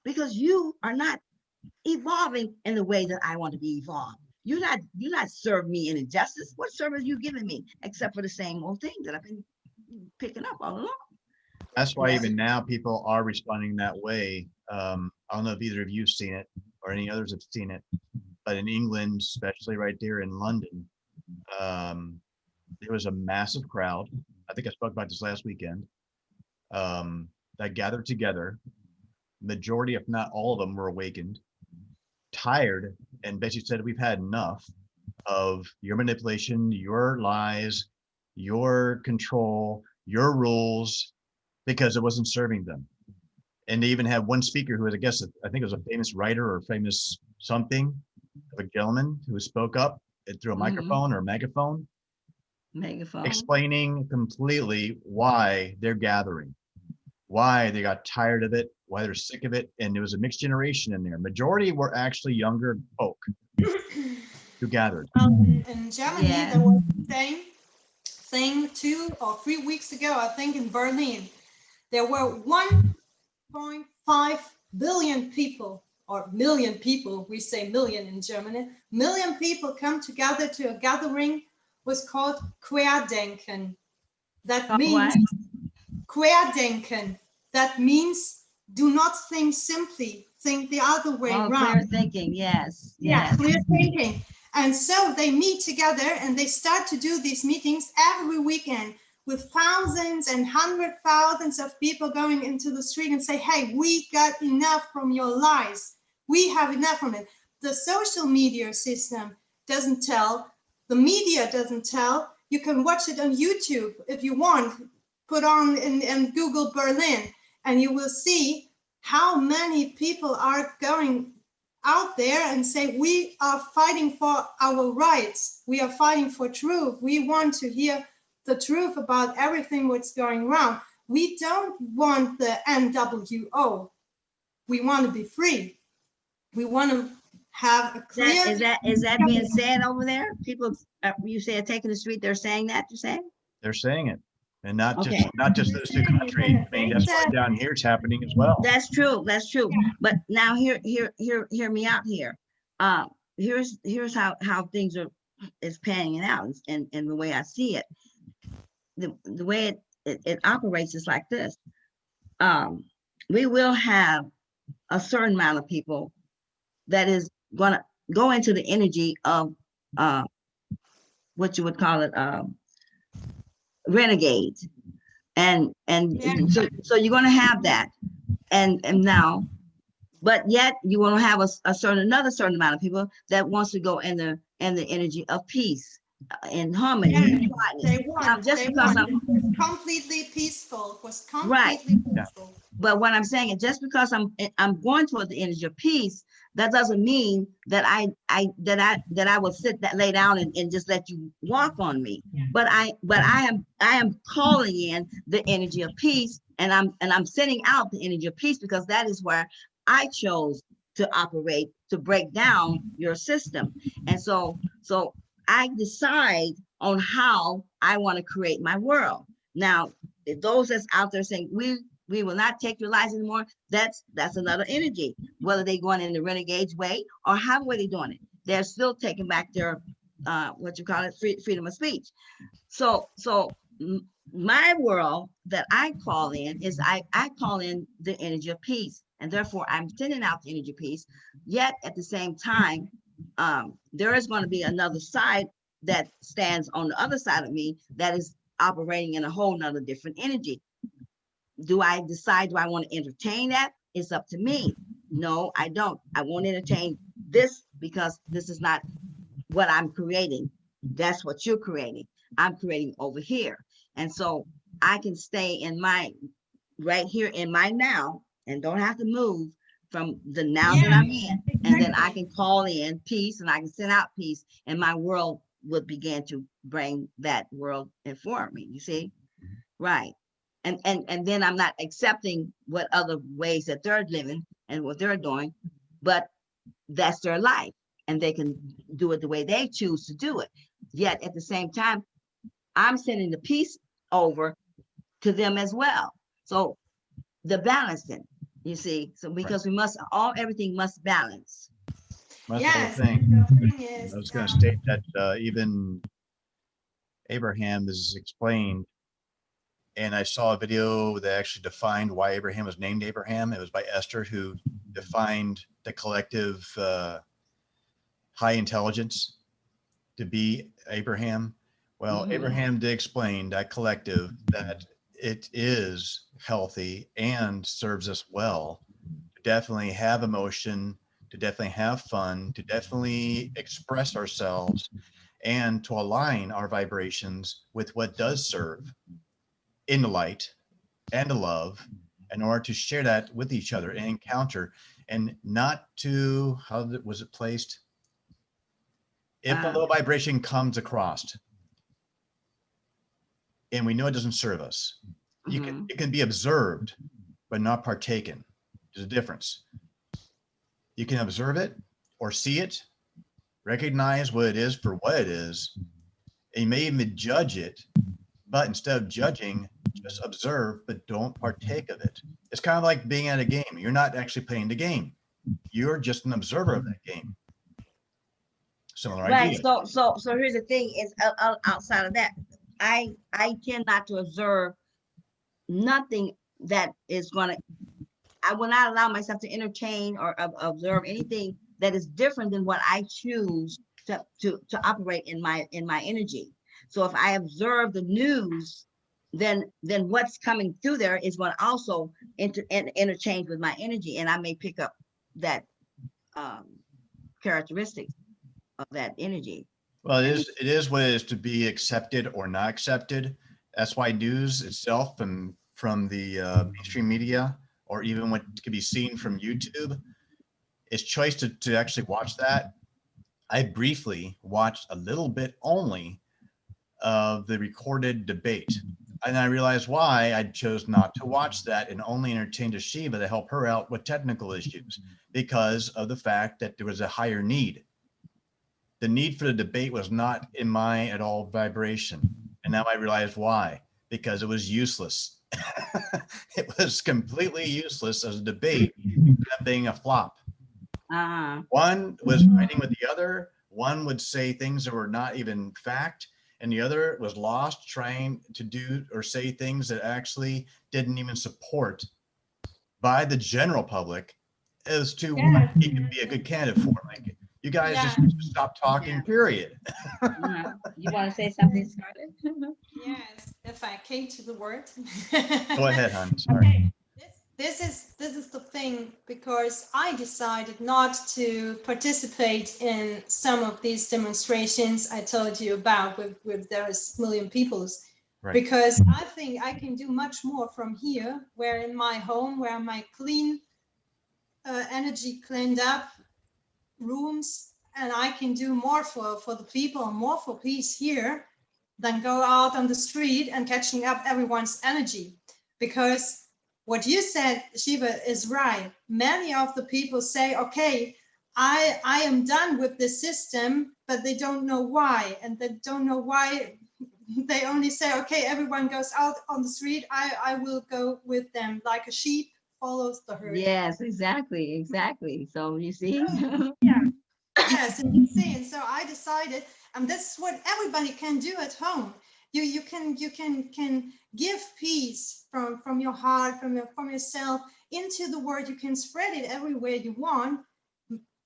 because you are not evolving in the way that I want to be evolved. You're not serving me any justice. What service are you giving me, except for the same old thing that I've been picking up all along? That's why even now people are responding that way. I don't know if either of you have seen it or any others have seen it, but in England, especially right there in London, there was a massive crowd. I think I spoke about this last weekend, that gathered together. Majority, if not all of them, were awakened, tired, and basically said, we've had enough of your manipulation, your lies, your control, your rules, because it wasn't serving them. And they even had one speaker who was, I think it was a famous writer or famous something, of a gentleman who spoke up through a microphone or a megaphone, explaining completely why they're gathering, why they got tired of it, why they're sick of it. And there was a mixed generation in there. Majority were actually younger folk who gathered. In Germany, there was the same thing 2 or 3 weeks ago, I think, in Berlin. There were 1.5 billion people, or million people, we say million in German, million people come together to a gathering, was called Querdenken. That means Querdenken. That means do not think simply, think the other way Oh, around. clear thinking, yes, Yeah, yes. clear thinking. And so they meet together and they start to do these meetings every weekend with thousands and hundred thousands of people going into the street and say, hey, we got enough from your lies. We have enough from it. The social media system doesn't tell, the media doesn't tell. You can watch it on YouTube if you want, put on in Google Berlin, and you will see how many people are going out there and say, we are fighting for our rights. We are fighting for truth. We want to hear the truth about everything what's going wrong. We don't want the NWO. We want to be free. We want to have a clear. Is that being said over there? People, you say taking the street, they're saying that, you're saying? They're saying it, and not Okay. just those two countries. I mean, that's why down here it's happening as well. That's true. That's true. But now hear me out here. Here's how things is panning out, and the way I see it. The way it operates is like this. We will have a certain amount of people that is gonna go into the energy of what you would call it, renegades. And so you're gonna have that. And now, but yet you want to have another certain amount of people that wants to go in the energy of peace, and harmony. They want completely peaceful. It was completely peaceful. But what I'm saying is, just because I'm going toward the energy of peace, that doesn't mean that I will lay down and just let you walk on me. But I am calling in the energy of peace, and I'm sending out the energy of peace, because that is where I chose to operate, to break down your system. And so I decide on how I want to create my world. Now, if those that's out there saying we will not take your lives anymore, that's another energy. Whether they going in the renegade's way or how are they doing it, they're still taking back their freedom of speech. So my world that I call in is I call in the energy of peace, and therefore I'm sending out the energy of peace. Yet at the same time, there is going to be another side that stands on the other side of me that is operating in a whole nother different energy. Do I decide, do I want to entertain that? It's up to me. No, I don't. I won't entertain this, because this is not what I'm creating. That's what you're creating. I'm creating over here. And so I can stay in right here in my now, and don't have to move from the now that I'm in. And then I can call in peace, and I can send out peace, and my world would begin to bring that world in for me. You see? Right. And then I'm not accepting what other ways that they're living and what they're doing, but that's their life, and they can do it the way they choose to do it. Yet at the same time, I'm sending the peace over to them as well. So the balancing, you see, so because we must, everything must balance. Yes, the thing. I was going to state that even Abraham is explained, and I saw a video that actually defined why Abraham was named Abraham. It was by Esther, who defined the collective high intelligence to be Abraham. Well, Abraham did explain that collective, that it is healthy and serves us well to definitely have emotion, to definitely have fun, to definitely express ourselves, and to align our vibrations with what does serve in the light and the love, in order to share that with each other and encounter, and not to, how was it placed? If a low vibration comes across and we know it doesn't serve us, it can be observed, but not partaken. There's a difference. You can observe it or see it, recognize what it is for what it is, and you may even judge it, but instead of judging, Just observe, but don't partake of it. It's kind of like being at a game. You're not actually playing the game. You're just an observer of that game. Similar Right. idea. So here's the thing: is outside of that, I tend not to observe nothing that is gonna. I will not allow myself to entertain or observe anything that is different than what I choose to operate in my energy. So if I observe the news, then what's coming through there is going to also interchange with my energy, and I may pick up that characteristics of that energy. Well, it is what it is to be accepted or not accepted. That's why news itself and from the mainstream media, or even what can be seen from YouTube, it's choice to actually watch that. I briefly watched a little bit only of the recorded debate. And I realized why I chose not to watch that and only entertained a Shiva to help her out with technical issues, because of the fact that there was a higher need. The need for the debate was not in my at all vibration. And now I realize why, because it was useless. It was completely useless as a debate, being a flop. One was fighting with the other. One would say things that were not even fact, and the other was lost trying to do or say things that actually didn't even support by the general public as to what he could be a good candidate for. Like, you guys just stop talking, period. You want to say something, Scarlett? Yes, if I came to the word. Go ahead, hon. Sorry. This is the thing, because I decided not to participate in some of these demonstrations I told you about with there's million peoples, right. Because I think I can do much more from here, where in my home, where my clean energy cleaned up rooms, and I can do more for the people and more for peace here than go out on the street and catching up everyone's energy. Because what you said, Shiva, is right. Many of the people say, okay, I am done with this system, but they don't know why. And they don't know why. They only say, okay, everyone goes out on the street. I will go with them, like a sheep follows the herd. Yes, exactly. So you see? Yeah. Yes, and you see, and so I decided, and this is what everybody can do at home. You can give peace from your heart, from yourself into the world. You can spread it everywhere you want.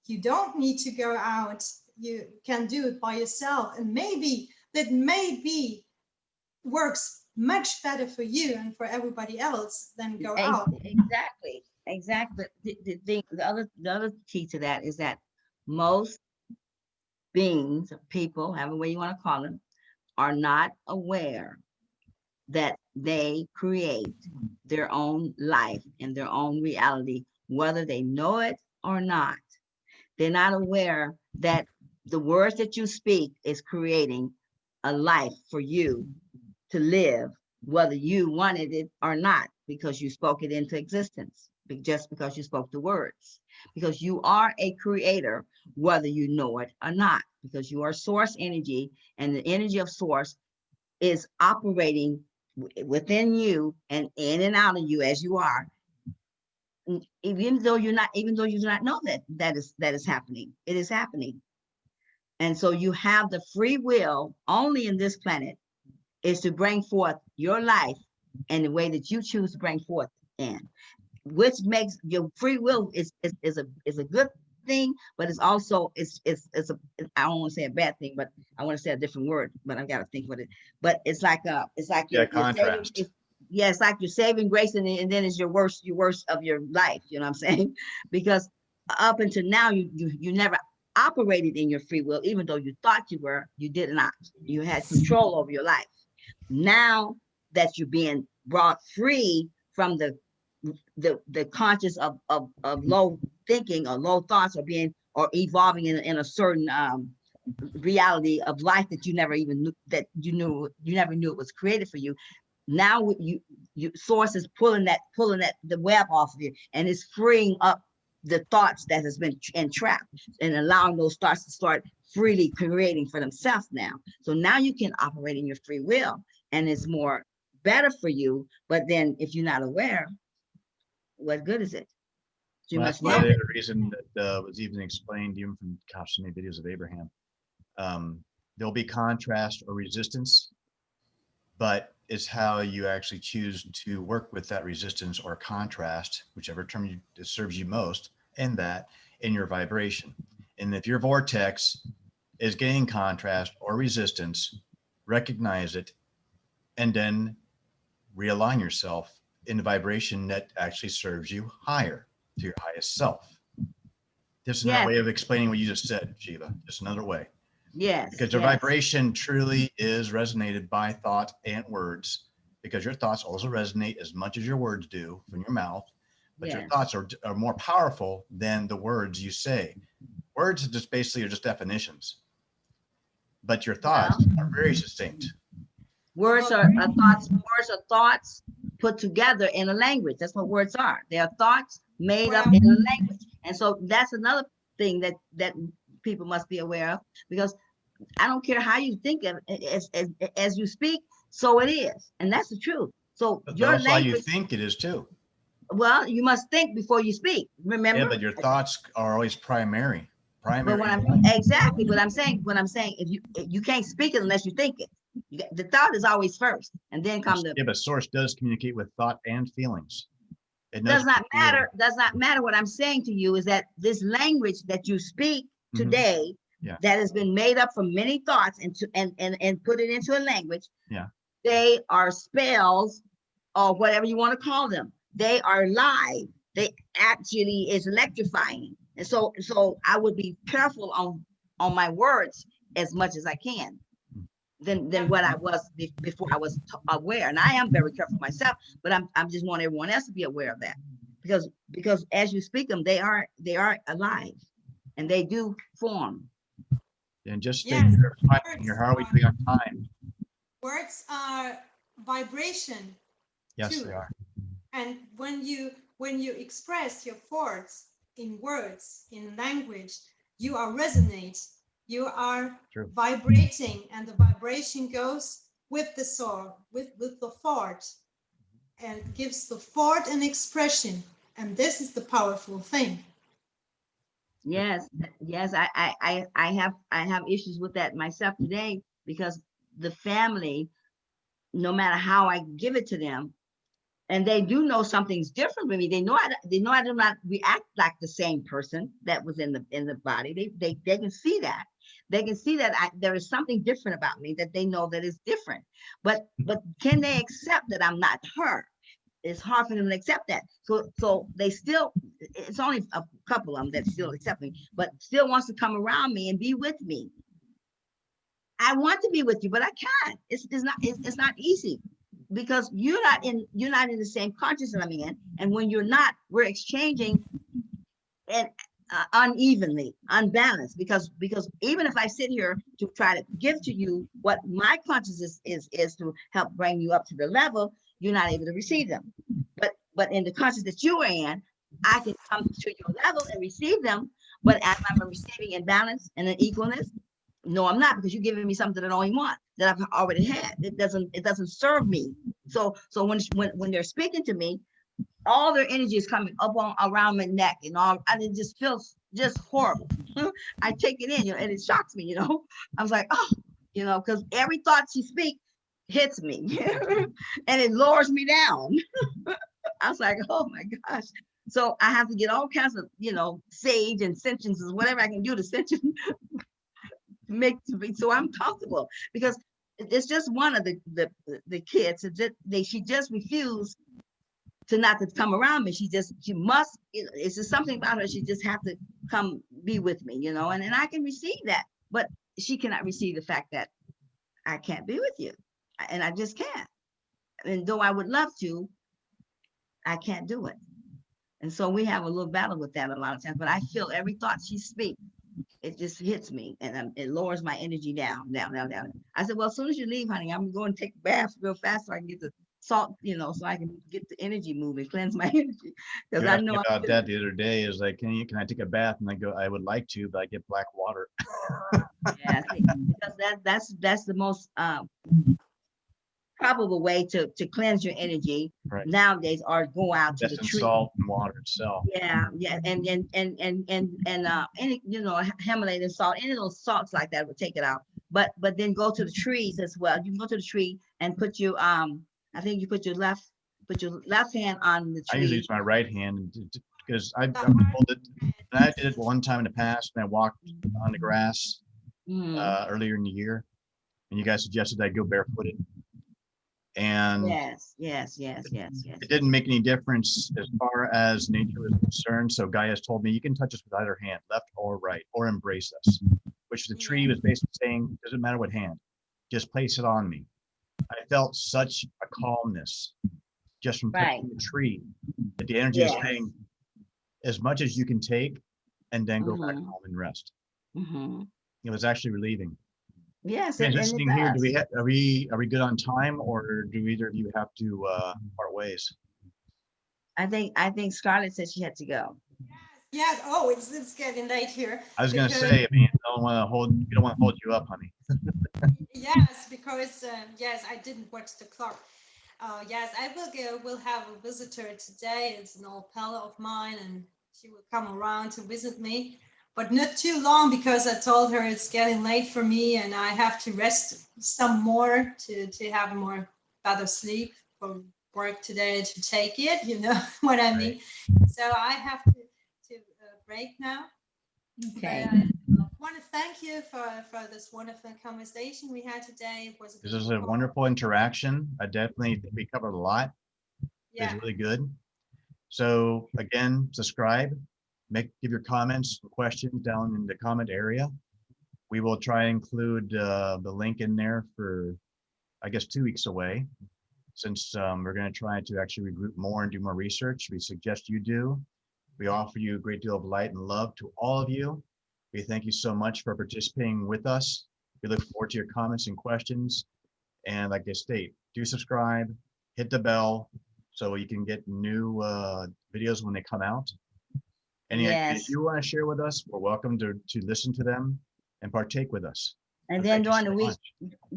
You don't need to go out. You can do it by yourself, and maybe that works much better for you and for everybody else than go out. Exactly. The other key to that is that most beings, people, however way you want to call them, are not aware that they create their own life and their own reality, whether they know it or not. They're not aware that the words that you speak is creating a life for you to live, whether you wanted it or not, because you spoke it into existence, just because you spoke the words. Because you are a creator, whether you know it or not, because you are source energy, and the energy of source is operating within you and in and out of you as you are, even though you do not know that is happening. It is happening. And so you have the free will only in this planet is to bring forth your life in the way that you choose to bring forth in, which makes your free will is a good thing, but it's also it's a, I don't want to say a bad thing, but I want to say a different word, but I've got to think with it. But it's like your contrast. It's like your saving grace, and then it's your worst of your life. You know what I'm saying? Because up until now, you never operated in your free will, even though you thought you were. You did not. You had control over your life. Now that you're being brought free from the conscious of low thinking or low thoughts, or evolving in a certain reality of life that you never even knew you never knew it was created for you. Now you source is pulling the web off of you, and it's freeing up the thoughts that has been entrapped, and allowing those thoughts to start freely creating for themselves now. So now you can operate in your free will, and it's more better for you. But then if you're not aware, what good is it? You Well, must that's why know. the reason that was even explained even from, gosh, so many videos of Abraham. There'll be contrast or resistance, but it's how you actually choose to work with that resistance or contrast, whichever term serves you most, in your vibration. And if your vortex is getting contrast or resistance, recognize it, and then realign yourself in the vibration that actually serves you higher, to your highest self. Just another Yes, way of explaining what you just said, Shiva. Just another way. yes, Because your yes. vibration truly is resonated by thought and words, because your thoughts also resonate as much as your words do from your mouth, but your Yes. thoughts are more powerful than the words you say. Words just basically are just definitions, but your thoughts Well, are very succinct. words are thoughts. Words are thoughts put together in a language. That's what words are. They are thoughts made up in a language. And so that's another thing that people must be aware of, because I don't care how you think of it, as you speak, so it is. And that's the truth. So But your also how you language, think it is too. well, you must think before you speak. Remember? Yeah, but your thoughts are always primary. But what I'm exactly what I'm saying, if you can't speak it unless you think it. The thought is always first, and then come the. Yeah, but source does communicate with thought and feelings. It knows Does not what to do. matter. Does not matter. What I'm saying to you is that this language that you speak today, Yeah. that has been made up from many thoughts and put it into a language. Yeah. They are spells, or whatever you want to call them. They are live. They actually is electrifying. And so I would be careful on my words as much as I can than what I was before I was aware. And I am very careful myself, but I'm just want everyone else to be aware of that, because as you speak them, they are alive, and they do form. And just stay Yes, your heart weekly on time. words are vibration. Yes, too. they are. And when you express your thoughts in words, in language, you are resonate, you are True. vibrating, and the vibration goes with the soul, with the thought, and gives the thought an expression. And this is the powerful thing. Yes, yes, I have issues with that myself today, because the family, no matter how I give it to them, and they do know something's different with me. They know I do not react like the same person that was in the body. They can see that. They can see that there is something different about me that they know that is different. But can they accept that I'm not her? It's hard for them to accept that. So they still, it's only a couple of them that still accept me, but still wants to come around me and be with me. I want to be with you, but I can't. It's not easy, because you're not in the same consciousness I'm in. And when you're not, we're exchanging and unevenly, unbalanced, because even if I sit here to try to give to you what my consciousness is to help bring you up to the level, you're not able to receive them. But in the consciousness that you are in, I can come to your level and receive them. But as I'm receiving in balance and in equalness, no, I'm not, because you're giving me something that I don't even want, that I've already had. It doesn't serve me. So when they're speaking to me, all their energy is coming up around my neck and all, and it just feels just horrible. I take it in, and it shocks me, I was like, oh, because every thought she speaks hits me and it lowers me down. I was like, oh my gosh. So I have to get all kinds of, sage and sentences, whatever I can do to sentence make to be so I'm comfortable, because it's just one of the kids. She just refused to not to come around me. She must, it's just something about her. She just have to come be with me, and I can receive that, but she cannot receive the fact that I can't be with you, and I just can't. And though I would love to, I can't do it. And so we have a little battle with that a lot of times, but I feel every thought she speaks, it just hits me, and it lowers my energy down. I said, well, as soon as you leave, honey, I'm going to take a bath real fast so I can get the salt, so I can get the energy moving, cleanse my energy. Because I know about that the other day is like, can I take a bath? And I go, I would like to, but I get black water. Yeah, because that's the most probable way to cleanse your energy Right. nowadays, or go out to That's the in tree. salt and water itself. Yeah, yeah, and any, you know, Himalayan salt, any of those salts like that would take it out. But then go to the trees as well. You can go to the tree and put your I think you put your left hand on the I usually tree. use my right hand because I was told it, and I did it one time in the past, and I walked on the grass earlier in the year, and you guys suggested I go barefooted, and Yes. it didn't make any difference as far as nature was concerned. So Guy has told me you can touch us with either hand, left or right, or embrace us, which the tree was basically saying, doesn't matter what hand, just place it on me. I felt such a calmness just from Right. touching the tree, that the energy is Yes. saying, as much as you can take, and then go back Mhm. home and rest. Mm-hmm. It was actually relieving. Yes, and it Transitioning here, do does. we are we good on time, or do either of you have to part ways? I think Scarlett said she had to go. Yes. Oh, it's getting late here. I was going to because- say, I mean, I don't want to hold you up, honey. Yes, because yes, I didn't watch the clock. Yes, I will go. We'll have a visitor today. It's an old pal of mine, and she will come around to visit me, but not too long because I told her it's getting late for me, and I have to rest some more to have more better sleep for work today to take it. You know what I mean? So I have to break now. Okay. I want to thank you for this wonderful conversation we had today. It was This is a wonderful interaction. I definitely think we covered a lot. It was really good. So again, subscribe, give your comments, questions down in the comment area. We will try and include the link in there for, I guess, 2 weeks away. Since we're going to try to actually regroup more and do more research, we suggest you do. We offer you a great deal of light and love to all of you. We thank you so much for participating with us. We look forward to your comments and questions. And like I state, do subscribe, hit the bell so you can get new videos when they come out. Any ideas you want to share with us, we're welcome to listen to them and partake with us. And So then thank you so much.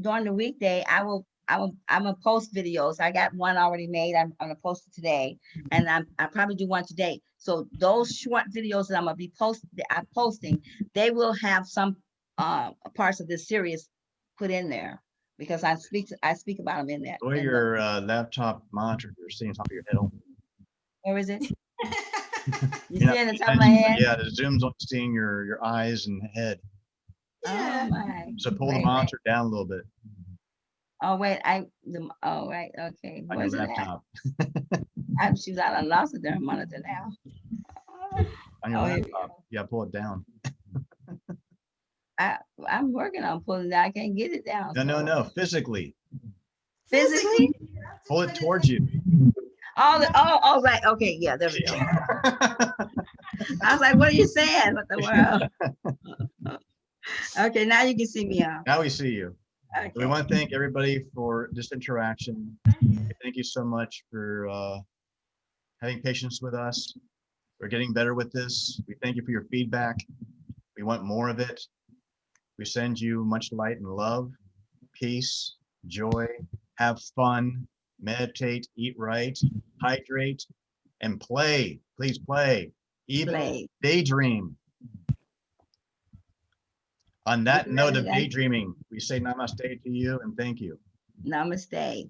during the weekday, I'm gonna post videos. I got one already made. I'm gonna post it today, and I probably do one today. So those short videos that I'm gonna be posting, they will have some parts of this series put in there because I speak about them in there. Or your laptop monitor you're seeing top of your head. Where is it? You You're see not in the paying top of my attention, head? but yeah, the zoom's on seeing your eyes and head. Oh my. So pull the Wait. monitor down a little bit Oh wait, oh right, okay. on your Where's it at? laptop. She's out. I lost it there, monitor now. On your Oh, here we laptop. go. Yeah, pull it down. I'm working on pulling it down. I can't get it down. No, physically. Physically? Pull it towards you. Oh, right. Okay, yeah, there we go. I was like, what are you saying? What the world? Okay, now you can see me on. Now we see you. Okay. We want to thank everybody for this interaction. Thank you so much for having patience with us. We're getting better with this. We thank you for your feedback. We want more of it. We send you much light and love, peace, joy, have fun, meditate, eat right, hydrate, and play. Please play. Even Play. daydream. On that You note ready of then? daydreaming, we say namaste to you and thank you. Namaste.